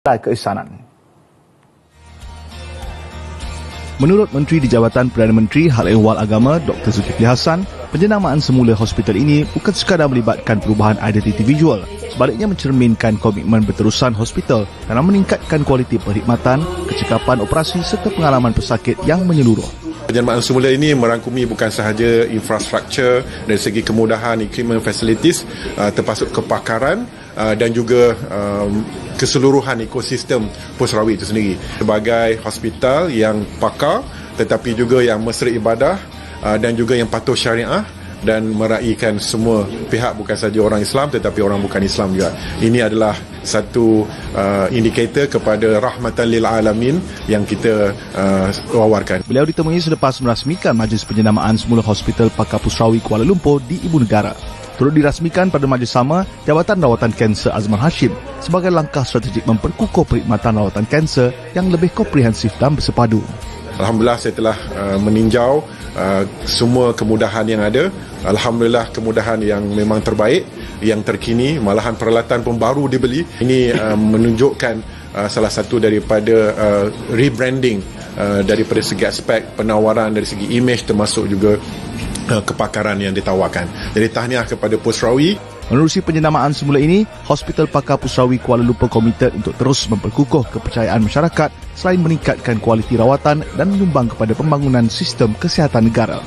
Keisanan. Menurut Menteri di Jabatan Perdana Menteri Hal Ehwal Agama Dr. Zulkifli Hassan, penjenamaan semula hospital ini bukan sekadar melibatkan perubahan identiti visual, sebaliknya mencerminkan komitmen berterusan hospital dalam meningkatkan kualiti perkhidmatan, kecekapan operasi serta pengalaman pesakit yang menyeluruh. Penjenamaan semula ini merangkumi bukan sahaja infrastruktur dari segi kemudahan, equipment, facilities, termasuk kepakaran dan juga keseluruhan ekosistem Pusrawi itu sendiri. Sebagai hospital yang pakar tetapi juga yang mesra ibadah dan juga yang patuh syariah dan meraihkan semua pihak, bukan saja orang Islam tetapi orang bukan Islam juga. Ini adalah satu indikator kepada rahmatan lil alamin yang kita wawarkan. Beliau ditemui selepas merasmikan majlis penjenamaan semula Hospital Pakar Pusrawi Kuala Lumpur di Ibu Negara. Turut dirasmikan pada majlis sama Jabatan Rawatan Kanser Azman Hashim sebagai langkah strategik memperkukuh perkhidmatan rawatan kanser yang lebih komprehensif dan bersepadu. Alhamdulillah saya telah meninjau semua kemudahan yang ada. Alhamdulillah kemudahan yang memang terbaik, yang terkini, malahan peralatan pun baru dibeli. Ini menunjukkan salah satu daripada rebranding daripada segi aspek penawaran, dari segi image termasuk juga kepakaran yang ditawarkan. Jadi tahniah kepada Pusrawi. Menerusi penjenamaan semula ini, Hospital Pakar Pusrawi Kuala Lumpur komited untuk terus memperkukuh kepercayaan masyarakat selain meningkatkan kualiti rawatan dan menyumbang kepada pembangunan sistem kesihatan negara.